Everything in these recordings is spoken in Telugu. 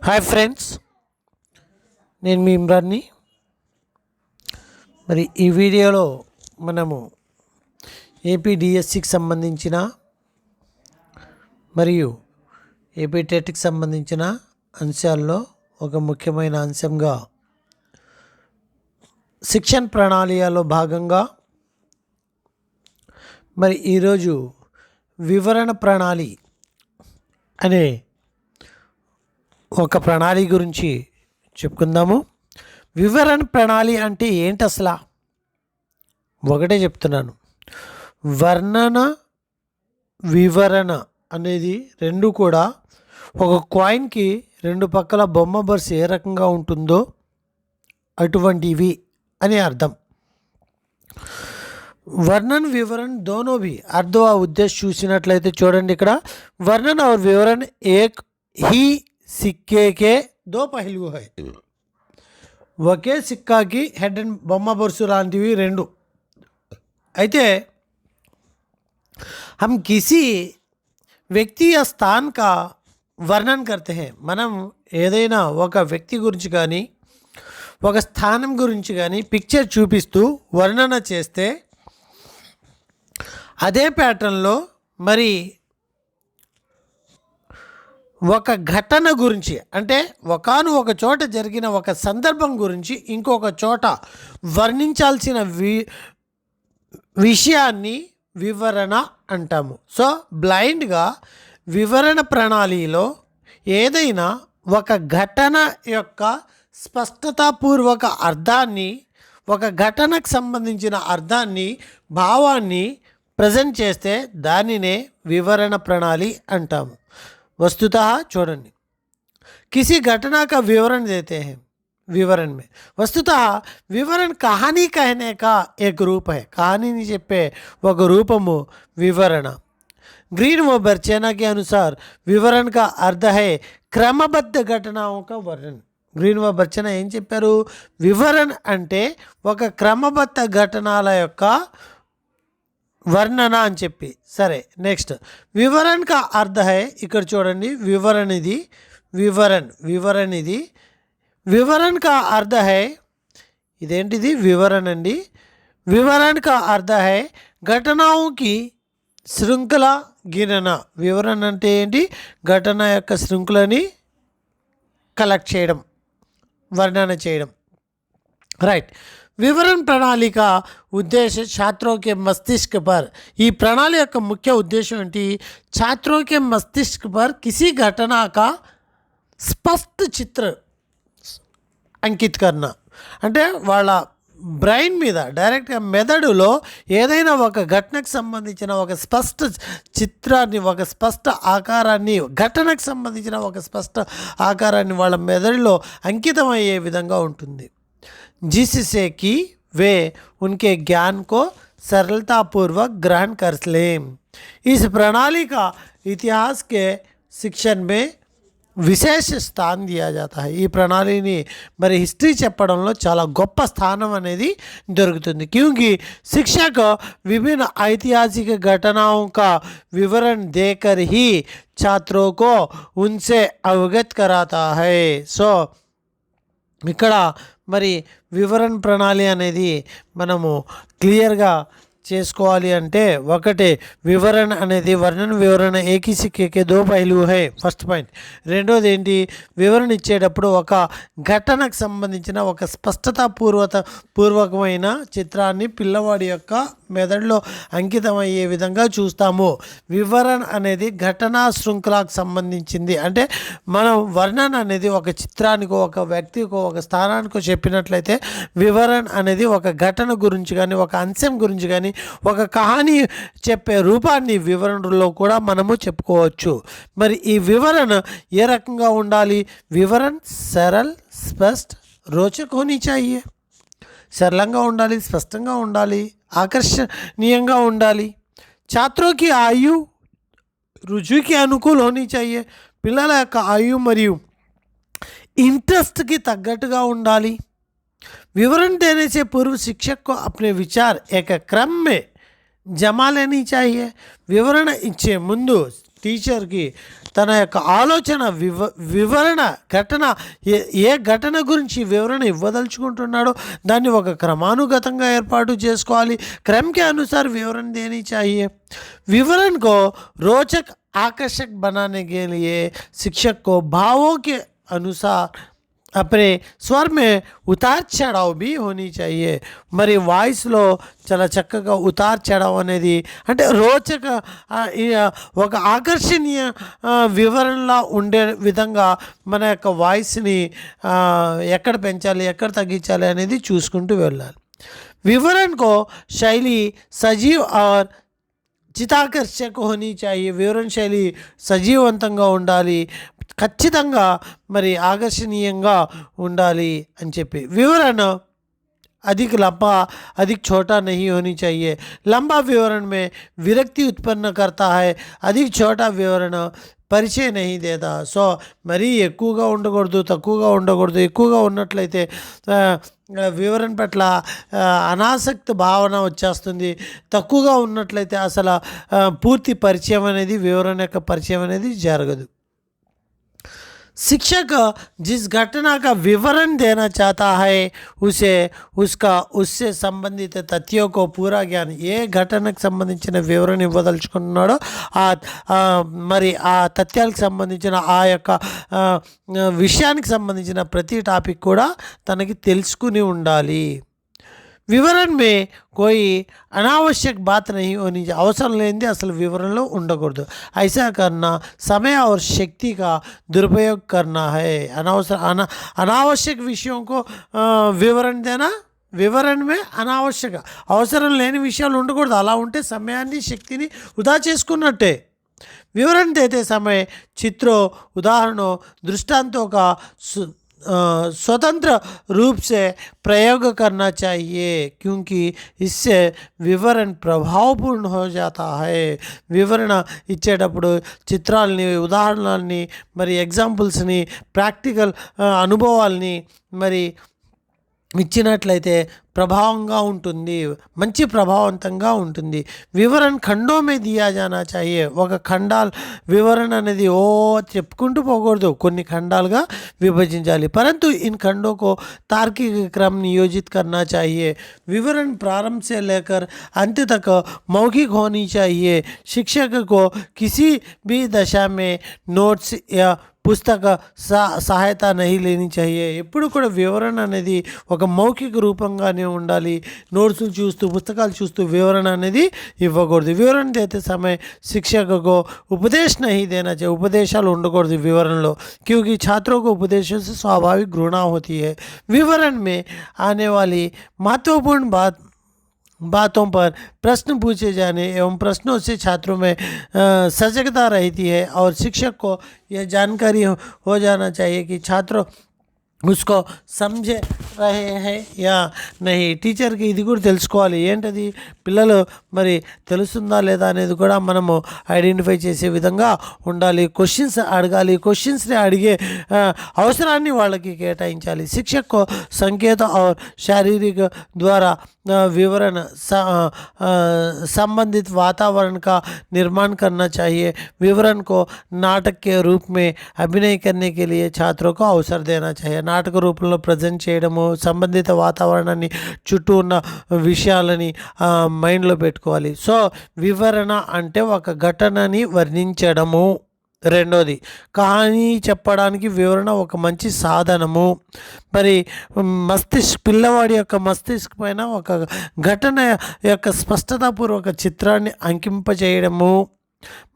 హాయ్ ఫ్రెండ్స్, నేను మీ ఇమ్రాన్ని. మరి ఈ వీడియోలో మనము ఏపీ డిఎస్సికి సంబంధించిన మరియు ఏపీ టెట్కి సంబంధించిన అంశాల్లో ఒక ముఖ్యమైన అంశంగా శిక్షణ ప్రణాళికలో భాగంగా మరి ఈరోజు వివరణ ప్రణాళి అనే ఒక ప్రణాళిక గురించి చెప్పుకుందాము. వివరణ ప్రణాళి అంటే ఏంటి అసలు? ఒకటే చెప్తున్నాను, వర్ణన వివరణ అనేది రెండు కూడా ఒక కాయిన్కి రెండు పక్కల బొమ్మ బర్స్ ఏ రకంగా ఉంటుందో అటువంటివి అని అర్థం. वर्णन विवरण दोनों भी अर्ध व उद्देश्य చూసినట్లయితే చూడండి, ఇక్కడ वर्णन और विवरण एक ही सिक्के के दो पहलू है. ఒకే సిక్కాకి హెడ్ అండ్ బొమ్మ బొరుసు లాంటివి రెండు. అయితే हम किसी వ్యక్తి या स्थान का वर्णन करते हैं. మనం ఏదైనా ఒక వ్యక్తి గురించి కానీ ఒక స్థానం గురించి కానీ పిక్చర్ చూపిస్తూ వర్ణన చేస్తే అదే ప్యాటర్న్లో మరి ఒక ఘటన గురించి, అంటే ఒక చోట జరిగిన ఒక సందర్భం గురించి ఇంకొక చోట వర్ణించాల్సిన విషయాన్ని వివరణ అంటాము. సో బ్లైండ్గా వివరణ ప్రణాళిలో ఏదైనా ఒక ఘటన యొక్క స్పష్టతాపూర్వక అర్థాన్ని, ఒక ఘటనకు సంబంధించిన అర్థాన్ని, భావాన్ని ప్రజెంట్ చేస్తే దానినే వివరణ ప్రణాళి అంటాము. वस्तुतः చూడండి, किसी घटना का विवरण देते हैं. विवरण में वस्तुतः विवरण कहानी कहने का एक रूप है. कहानी చెప్పే ఒక రూపము వివరణ. ग्रीन व बर्चेना के अनुसार विवरण का अर्थ है क्रमबद्ध घटनाओं का वर्णन. గ్రీన్ వ బర్చన ఏం చెప్పారు? వివరణ అంటే ఒక క్రమబద్ధ ఘటనల యొక్క వర్ణన అని చెప్పి. సరే, నెక్స్ట్ వివరణ కా అర్థ హై. ఇక్కడ చూడండి, వివరణ కా అర్థ హై. ఇదేంటిది? వివరణ అండి. వివరణ కా అర్థ హై ఘటనాకి శృంఖల గిణన. వివరణ అంటే ఏంటి? ఘటన యొక్క శృంఖలని కలెక్ట్ చేయడం, वर्णन చేయడం. राइट. विवरण प्रणाली का उद्देश्य छात्रों के मस्तिष्क पर, ఈ ప్రణాళిక యొక్క ముఖ్య ఉద్దేశం ఏంటి? छात्रों के मस्तिष्क पर किसी घटना का స్పష్ట చిత్ర అంకిత్ కర్ణ. అంటే వాళ్ళ బ్రెయిన్ మీద డైరెక్ట్గా మెదడులో ఏదైనా ఒక ఘటనకు సంబంధించిన ఒక స్పష్ట చిత్రాన్ని, ఒక స్పష్ట ఆకారాన్ని, ఘటనకు సంబంధించిన ఒక స్పష్ట ఆకారాన్ని వాళ్ళ మెదడులో అంకితమయ్యే విధంగా ఉంటుంది. जिससे कि वे उनके ज्ञान को सरलतापूर्वक ग्रहण कर लें. इस प्रणाली का इतिहास के शिक्षण में విశేష స్థానం दिया जाता है. ఈ ప్రణాళిని మరి హిస్టరీ చెప్పడంలో చాలా గొప్ప స్థానం అనేది దొరుకుతుంది. क्योंकि शिक्षक विभिन्न ऐतिहासिक घटनाओं का विवरण देकर ही छात्रों को उनसे अवगत कराता है. సో ఇక్కడ మరి వివరణ ప్రణాళి అనేది మనము క్లియర్గా చేసుకోవాలి అంటే, ఒకటి వివరణ అనేది వర్ణన వివరణ ఏకీ సిక్కే దో పహలూ హై. First point. రెండోది ఏంటి? వివరణ ఇచ్చేటప్పుడు ఒక ఘటనకు సంబంధించిన ఒక పూర్వకమైన చిత్రాన్ని పిల్లవాడి యొక్క మెదడులో అంకితమయ్యే విధంగా చూస్తాము. వివరణ అనేది ఘటనా శృంఖలకు సంబంధించింది. అంటే మనం వర్ణన అనేది ఒక చిత్రానికో, ఒక వ్యక్తికో, ఒక స్థానానికో చెప్పినట్లయితే వివరణ అనేది ఒక ఘటన గురించి కానీ, ఒక అంశం గురించి కానీ, ఒక కహానీ చెప్పే రూపాన్ని వివరణలో కూడా మనము చెప్పుకోవచ్చు. మరి ఈ వివరణ ఏ రకంగా ఉండాలి? వివరణ సరళ్, స్పష్ట, రోచక్ హోనీ చాహియే. సరళంగా ఉండాలి, స్పష్టంగా ఉండాలి, ఆకర్షణీయంగా ఉండాలి. ఛాత్రోకి ఆయు రుజుకి అనుకూల హోనీ చాహియే. పిల్లల యొక్క ఆయు మరియు ఇంట్రెస్ట్కి తగ్గట్టుగా ఉండాలి. विवरण देने से पूर्व शिक्षक को अपने विचार एक क्रम में जमा लेनी चाहिए. विवरण इच्छे ముందు టీచర్కి తన యొక్క ఆలోచన వివరణ ఘటన ఏ ఘటన గురించి వివరణ ఇవ్వదలుచుకుంటున్నాడో దాన్ని ఒక క్రమానుగతంగా ఏర్పాటు చేసుకోవాలి. क्रम के अनुसार विवरण देनी चाहिए. विवरण को रोचक आकर्षक बनाने के लिए शिक्षक को भावों के अनुसार अपने स्वर में उतार चढ़ाव भी होनी चाहिए. మరి వాయిస్లో చాలా చక్కగా ఉతార్ చढ़ाव అనేది అంటే రోచక ఒక ఆకర్షణీయ వివరణలా ఉండే విధంగా మన యొక్క వాయిస్ని ఎక్కడ పెంచాలి ఎక్కడ తగ్గించాలి అనేది చూసుకుంటూ వెళ్ళాలి. विवरण को शैली सजीव और చితాకర్షక होनी चाहिए. వివరణ శైలి సజీవవంతంగా ఉండాలి, ఖచ్చితంగా మరి ఆకర్షణీయంగా ఉండాలి అని చెప్పి. వివరణ अधिक लंबा अधिक छोटा नहीं होनी चाहिए. लंबा विवरण में विरक्ति उत्पन्न करता है. अधिक छोटा विवरण పరిచయ नहीं देता. సో మరీ ఎక్కువగా ఉండకూడదు, తక్కువగా ఉండకూడదు. ఎక్కువగా ఉన్నట్లయితే వివరణ పట్ల అనాసక్తి భావన వచ్చేస్తుంది. తక్కువగా ఉన్నట్లయితే అసలు పూర్తి పరిచయం అనేది వివరణ యొక్క పరిచయం అనేది జరగదు. शिक्षक जिस घटना का विवरण देना चाहता है उससे संबंधित तथ्यों को पूरा ज्ञान ఏ ఘటనకు సంబంధించిన వివరణ ఇవ్వదలుచుకున్నాడో మరి ఆ తథ్యాలకు సంబంధించిన ఆ యొక్క విషయానికి సంబంధించిన ప్రతి టాపిక్ కూడా తనకి తెలుసుకుని ఉండాలి. विवरण में कोई अनावश्यक बात नहीं होनी चाहिए. అవసరం లేనిది అసలు వివరణలో ఉండకూడదు. ऐसा करना समय और शक्ति का दुरुपयोग करना है. अनावश्यक विषयों को विवरण देना వివరణ మే అనావశ్యక అవసరం లేని విషయాలు ఉండకూడదు. అలా ఉంటే సమయాన్ని శక్తిని వృధా చేసుకున్నట్టే. विवरण देते समय चित्रों उदाहरणों दृष्टांतों का स्वतंत्र रूप से प्रयोग करना चाहिए क्योंकि इससे विवरण प्रभावपूर्ण हो जाता है. వివరణ ఇచ్చేటప్పుడు చిత్రాలని ఉదాహరణల్ని మరి ఎగ్జాంపుల్స్ని ప్రాక్టికల్ అనుభవాల్ని మరి ఇచ్చినట్లయితే ప్రభావంగా ఉంటుంది, మంచి ప్రభావవంతంగా ఉంటుంది. వివరణ ఖండో మే దియా జానా చాహియే. ఒక ఖండాల్ వివరణ అనేది చెప్పుకుంటూ పోకూడదు, కొన్ని ఖండాలుగా విభజించాలి. परंतु इन खंडों को तार्किक क्रम नियोजित करना चाहिए. विवरण प्रारंभ से लेकर अंत तक मौखिक होनी चाहिए. शिक्षक को किसी भी दशा में नोट्स या పుస్తక సహాయత नहीं लेनी चाहिए. ఎప్పుడు కూడా వివరణ అనేది ఒక మౌఖిక రూపంగానే ఉండాలి. నోట్స్లు చూస్తూ పుస్తకాలు చూస్తూ వివరణ అనేది ఇవ్వకూడదు. వివరణ देते समय शिक्षक को उपदेश नहीं देना चाहिए. ఉపదేశాలు ఉండకూడదు వివరణలో, क्योंकि छात्रों को उपदेशों से स्वाभाविक घृणा होती है. विवरण में आने वाली महत्वपूर्ण बातों पर प्रश्न पूछे जाने एवं प्रश्नों से छात्रों में सजगता रहती है और शिक्षक को यह जानकारी हो जाना चाहिए कि छात्र उसको समझे रहे हैं या नहीं. టీచర్కి ఇది కూడా తెలుసుకోవాలి. ఏంటది, పిల్లలు మరి తెలుస్తుందా లేదా అనేది కూడా మనము ఐడెంటిఫై చేసే విధంగా ఉండాలి. క్వశ్చన్స్ అడగాలి, క్వశ్చన్స్ని అడిగే అవసరాన్ని వాళ్ళకి కేటాయించాలి. शिक्षक को संकेत और शारीरिक द्वारा विवरण संबंधित वातावरण का निर्माण करना चाहिए. विवरण को नाटक के रूप में अभिनय करने के लिए छात्रों को अवसर देना चाहिए. నాటక రూపంలో ప్రజెంట్ చేయడము, సంబంధిత వాతావరణాన్ని చుట్టూ ఉన్న విషయాలని మైండ్లో పెట్టుకోవాలి. సో వివరణ అంటే ఒక ఘటనని వర్ణించడము. రెండోది, కహానీ చెప్పడానికి వివరణ ఒక మంచి సాధనము. మరి పిల్లవాడి యొక్క మస్తిష్క పైన ఒక ఘటన యొక్క స్పష్టతాపూర్వక చిత్రాన్ని అంకింపచేయడము.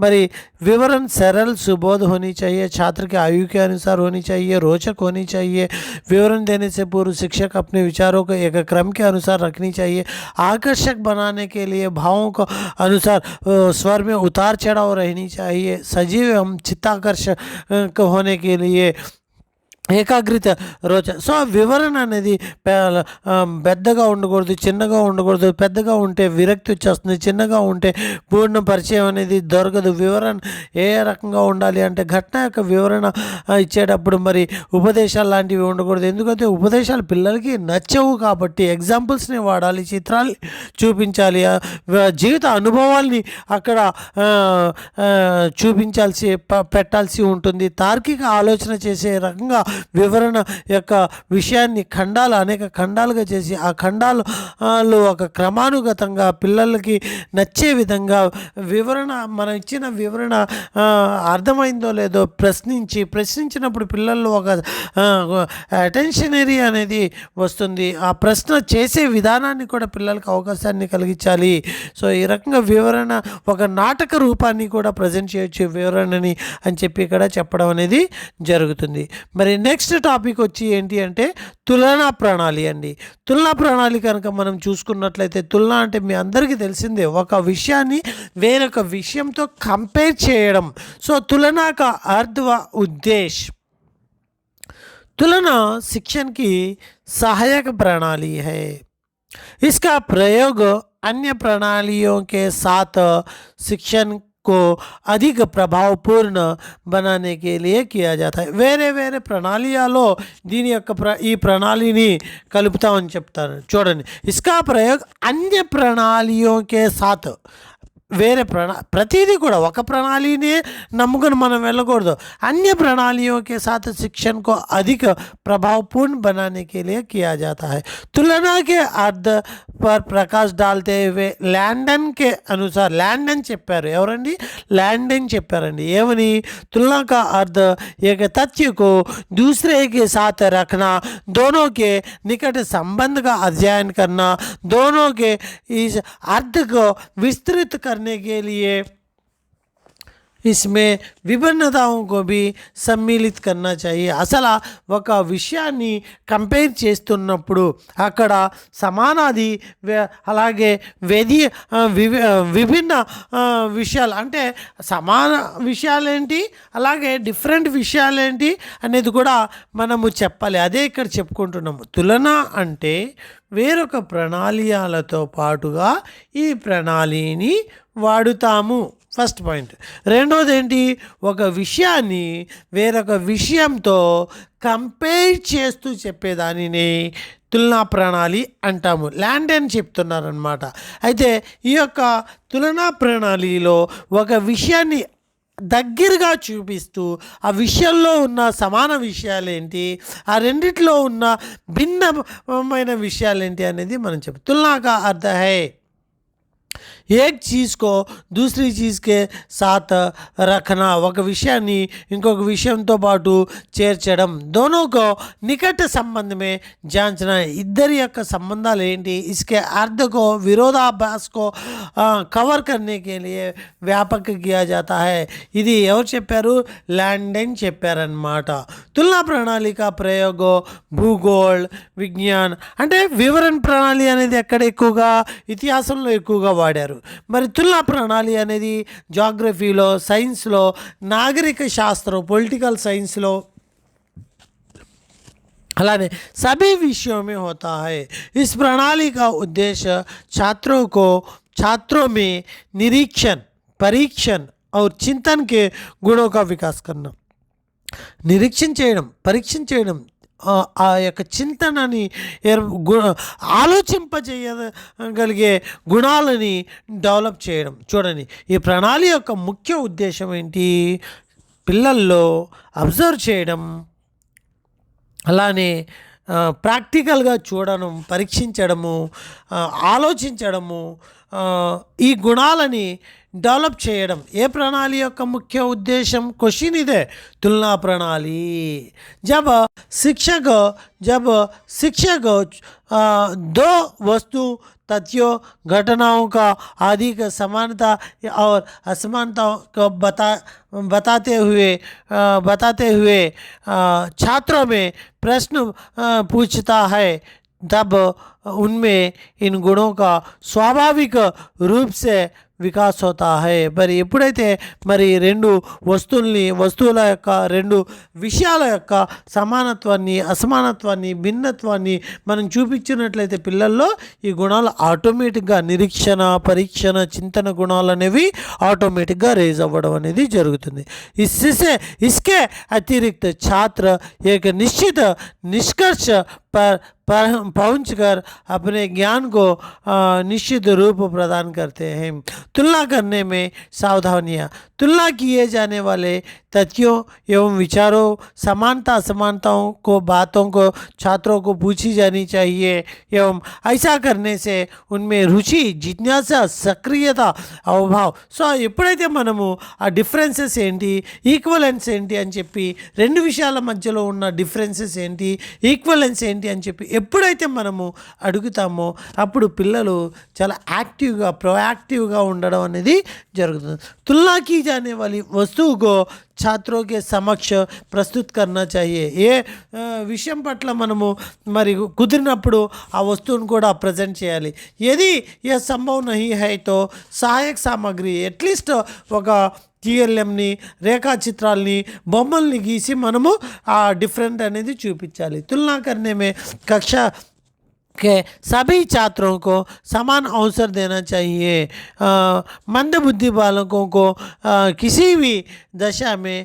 మరి विवरण सरल सुबोध होनी चाहिए, छात्र के आयु के अनुसार होनी चाहिए, रोचक होनी चाहिए. विवरण देने से पूर्व शिक्षक अपने विचारों को एक क्रम के अनुसार रखनी चाहिए. आकर्षक बनाने के लिए भावों को अनुसार स्वर में उतार चढ़ाव रहनी चाहिए. सजीव एवं चित्ताकर्षक होने के लिए ఏకాగ్రత సో వివరణ అనేది పెద్దగా ఉండకూడదు, చిన్నగా ఉండకూడదు. పెద్దగా ఉంటే విరక్తి వచ్చేస్తుంది, చిన్నగా ఉంటే పూర్ణ పరిచయం అనేది దొరకదు. వివరణ ఏ రకంగా ఉండాలి అంటే ఘటన యొక్క వివరణ ఇచ్చేటప్పుడు మరి ఉపదేశాలు లాంటివి ఉండకూడదు. ఎందుకంటే ఉపదేశాలు పిల్లలకి నచ్చవు కాబట్టి ఎగ్జాంపుల్స్ని వాడాలి, చిత్రాలు చూపించాలి, జీవిత అనుభవాల్ని అక్కడ చూపించాల్సి పెట్టాల్సి ఉంటుంది. తార్కిక ఆలోచన చేసే రకంగా వివరణ యొక్క విషయాన్ని అనేక ఖండాలుగా చేసి ఆ ఖండాలు ఒక క్రమానుగతంగా పిల్లలకి నచ్చే విధంగా మనం ఇచ్చిన వివరణ అర్థమైందో లేదో ప్రశ్నించినప్పుడు పిల్లల్లో ఒక అటెన్షనరీ అనేది వస్తుంది. ఆ ప్రశ్న చేసే విధానాన్ని కూడా పిల్లలకు అవకాశాన్ని కలిగించాలి. సో ఈ రకంగా వివరణ ఒక నాటక రూపాన్ని కూడా ప్రజెంట్ చేయొచ్చు వివరణని అని చెప్పి ఇక్కడ చెప్పడం అనేది జరుగుతుంది. మరి నెక్స్ట్ టాపిక్ వచ్చి ఏంటి అంటే తులనా ప్రణాళి అండి. తులనా ప్రణాళి కనుక మనం చూసుకున్నట్లయితే తులన అంటే మీ అందరికీ తెలిసిందే, ఒక విషయాన్ని వేరొక విషయంతో కంపేర్ చేయడం. సో తులనా కా अर्थ व उद्देश्य तुलना शिक्षण की सहायक प्रणाली है. इसका प्रयोग अन्य प्रणालियों के साथ शिक्षण को अधिक ప్రభావపూర్ణ बनाने के लिए किया जाता है. వేరే వేరే ప్రణాళియాలో దీని యొక్క ఈ ప్రణాళిని కలుపుతామని చెప్తారు. చూడండి, ఇస్కా ప్రయోగ్ అన్య ప్రణాళియోं के साथ వేరే ప్రతిదీ కూడా ఒక ప్రణాళిని నమ్ముకుని మనం వెళ్ళకూడదు. अन्य प्रणालियों के साथ शिक्षण को अधिक प्रभावपूर्ण बनाने के लिए किया जाता है. तुलना के अर्थ पर प्रकाश डालते हुए ల్యాండన్ के अनुसार ల్యాండన్ చెప్పారు. ఎవరండి? ల్యాండన్ చెప్పారండి. ఏమని? तुलना का अर्थ एक तथ्य को दूसरे के साथ रखना, दोनों के निकट संबंध का अध्ययन करना, दोनों के इस अर्थ को विस्तृत करने के लिए इसमें విభిన్నతాओं को भी సమ్మిళిत करना चाहिए. అసలు ఒక విషయాన్ని కంపేర్ చేస్తున్నప్పుడు అక్కడ సమానాది అలాగే విభిన్న విషయాలు అంటే సమాన విషయాలేంటి అలాగే డిఫరెంట్ విషయాలేంటి అనేది కూడా మనము చెప్పాలి. అదే ఇక్కడ చెప్పుకుంటున్నాము. తులన అంటే వేరొక ప్రణాళికలతో పాటుగా ఈ ప్రణాళిని వాడుతాము. First point. రెండోది ఏంటి? ఒక విషయాన్ని వేరొక విషయంతో కంపేర్ చేస్తూ చెప్పేదానిని తులనా ప్రణాళి అంటాము. ల్యాండన్ చెప్తున్నారనమాట. అయితే ఈ యొక్క తులనా ప్రణాళిలో ఒక విషయాన్ని దగ్గరగా చూపిస్తూ ఆ విషయంలో ఉన్న సమాన విషయాలేంటి, ఆ రెండిట్లో ఉన్న భిన్నమైన విషయాలేంటి అనేది మనం చెప్పాలి. తులనా కా అర్థ హై एक चीज़ को दूसरी चीज़ के साथ रखना, ఒక విషయాన్ని ఇంకొక విషయంతో పాటు చేర్చడం, दोनों को निकट संबंध में जांचना, ఇద్దరి యొక్క సంబంధాలు ఏంటి, इसके अर्थ को विरोधाभास को कवर करने के लिए व्यापक किया जाता है. ఇది ఎవరు చెప్పారు? ల్యాండన్ చెప్పారన్నమాట. తులనా ప్రణాళిక ప్రయోగం భూగోళ్ విజ్ఞాన్ అంటే వివరణ ప్రణాళి అనేది ఎక్కడ ఎక్కువగా ఇతిహాసంలో ఎక్కువగా వాడారు. మరి తులనా ప్రణాళి అనేది జాగ్రఫీలో, సైన్స్లో, నాగరిక శాస్త్రం, పొలిటికల్ సైన్స్లో అలానే सभी विषयों में होता है. इस प्रणाली का उद्देश्य छात्रों में निरीक्षण, परीक्षण और चिंतन के गुणों का विकास करना. నిరీక్షణ చేయడం, పరీక్షణ చేయడం, ఆ యొక్క చింతనని ఆలోచింపజేయగలిగే గుణాలని డెవలప్ చేయడం. చూడండి, ఈ ప్రణాళి యొక్క ముఖ్య ఉద్దేశం ఏంటి? పిల్లల్లో అబ్జర్వ్ చేయడం, అలానే ప్రాక్టికల్గా చూడడం, పరీక్షించడము, ఆలోచించడము, ఈ గుణాలని डेवलप చేయడం. ఏ ప్రణాళి యొక్క ముఖ్య ఉద్దేశం? క్వశ్చన్ ఇదే, तुलना प्रणाली. जब शिक्षक दो वस्तु तथ्यों घटनाओं का अधिक समानता और असमानता को बताते हुए छात्रों में प्रश्न पूछता है, तब उनमें इन गुणों का स्वाभाविक रूप से వికాస్ హోతా హై. మరి ఎప్పుడైతే మరి రెండు వస్తువుల యొక్క రెండు విషయాల యొక్క సమానత్వాన్ని, అసమానత్వాన్ని, భిన్నత్వాన్ని మనం చూపించినట్లయితే పిల్లల్లో ఈ గుణాలు ఆటోమేటిక్గా నిరీక్షణ, పరీక్షణ, చింతన గుణాలు అనేవి ఆటోమేటిక్గా రేజ్ అవ్వడం అనేది జరుగుతుంది. इसके अतिरिक्त छात्र एक निश्चित निष्कर्ष पर पहुंचकर अपने ज्ञान को निश्चित रूप प्रदान करते हैं. तुलना करने में सावधानियाँ. तुलना किए जाने वाले तथ्यों एवं विचारों, समानता असमानताओं को, बातों को छात्रों को पूछी जानी चाहिए एवं ऐसा करने से उनमें रुचि, जिज्ञासा, सक्रियता, अवभाव. సో ఎప్పుడైతే మనము ఆ డిఫరెన్సెస్ ఏంటి, ఈక్వలెన్స్ ఏంటి అని చెప్పి, రెండు విషయాల మధ్యలో ఉన్న డిఫరెన్సెస్ ఏంటి, ఈక్వలెన్స్ ఏంటి అని చెప్పి ఎప్పుడైతే మనము అడుగుతామో అప్పుడు పిల్లలు చాలా యాక్టివ్గా, ప్రోయాక్టివ్గా ఉండడం అనేది జరుగుతుంది. తులనా की जाने वाली वस्तु को छात्रों के समक्ष प्रस्तुत करना चाहिए. ఏ విషయం పట్ల మనము మరి కుదిరినప్పుడు ఆ వస్తువును కూడా ప్రజెంట్ చేయాలి. ఏది ఏ సంభవ్ నహీ హై తో సహాయక సామాగ్రి, అట్లీస్ట్ ఒక టీఎల్ఎంని, రేఖాచిత్రాల్ని, బొమ్మల్ని గీసి మనము ఆ డిఫరెంట్ అనేది చూపించాలి. తులనా करने में कक्षा के सभी छात्रों को समान अवसर देना चाहिए. मंदबुद्धि बालकों को किसी भी दशा में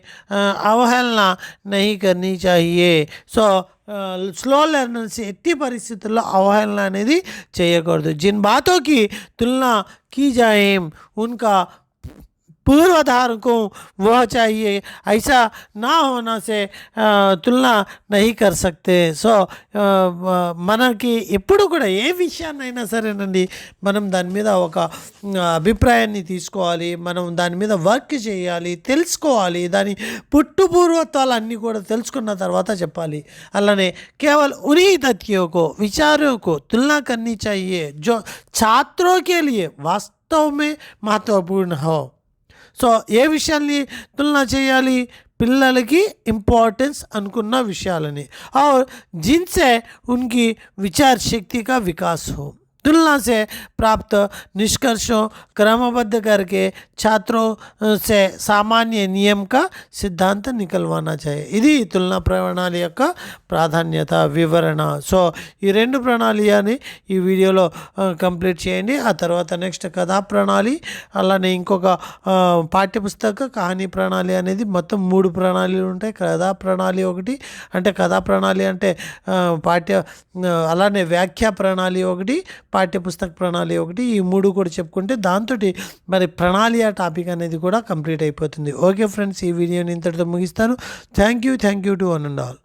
अवहेलना नहीं करनी चाहिए. సో స్లో లెర్నర్స్ ఎట్టి పరిస్థితుల్లో అవహేళన అనేది చేయకూడదు. జిన్ బాతో కి తులనా की जाए उनका पूर्वाधार को वह चाहिए, ऐसा ना होना से तुलना नहीं कर सकते. సో మనకి ఎప్పుడు కూడా ఏ విషయాన్నైనా సరేనండి, మనం దాని మీద ఒక అభిప్రాయాన్ని తీసుకోవాలి, మనం దాని మీద వర్క్ చేయాలి, తెలుసుకోవాలి, దాని పుట్టుపూర్వత్వాలు అన్నీ కూడా తెలుసుకున్న తర్వాత చెప్పాలి. అలానే కేవल उन्हीं तथ्यों को, विचारों को तुलना करनी चाहिए जो छात्रों के लिए वास्तव में महत्वपूर्ण हो. సో ఏ విషయాల్ని తులనా చేయాలి? పిల్లలకి ఇంపార్టెన్స్ అనుకున్న విషయాలని, और जिनसे उनकी विचार शक्ति का विकास हो. तुलना से प्राप्त निष्कर्षों क्रमबद्ध करके छात्रों से सामान्य नियम का सिद्धांत निकलवाना चाहिए. ఇది తులనా ప్రణాళి యొక్క ప్రాధాన్యత, వివరణ. సో ఈ రెండు ప్రణాళిని ఈ వీడియోలో కంప్లీట్ చేయండి. ఆ తర్వాత నెక్స్ట్ కథా ప్రణాళి, అలానే ఇంకొక పాఠ్యపుస్తక కహానీ ప్రణాళి అనేది మొత్తం 3 ప్రణాళిలు ఉంటాయి. కథా ప్రణాళి ఒకటి, అంటే కథా ప్రణాళి అంటే అలానే వ్యాఖ్యా ప్రణాళి ఒకటి, పాఠ్యపుస్తక ప్రణాళి ఒకటి. ఈ 3 కూడా చెప్పుకుంటే దాంతో మరి ప్రణాళి ఆ టాపిక్ అనేది కూడా కంప్లీట్ అయిపోతుంది. ఓకే ఫ్రెండ్స్, ఈ వీడియోని ఇంతటితో ముగిస్తాను. Thank you to one and all.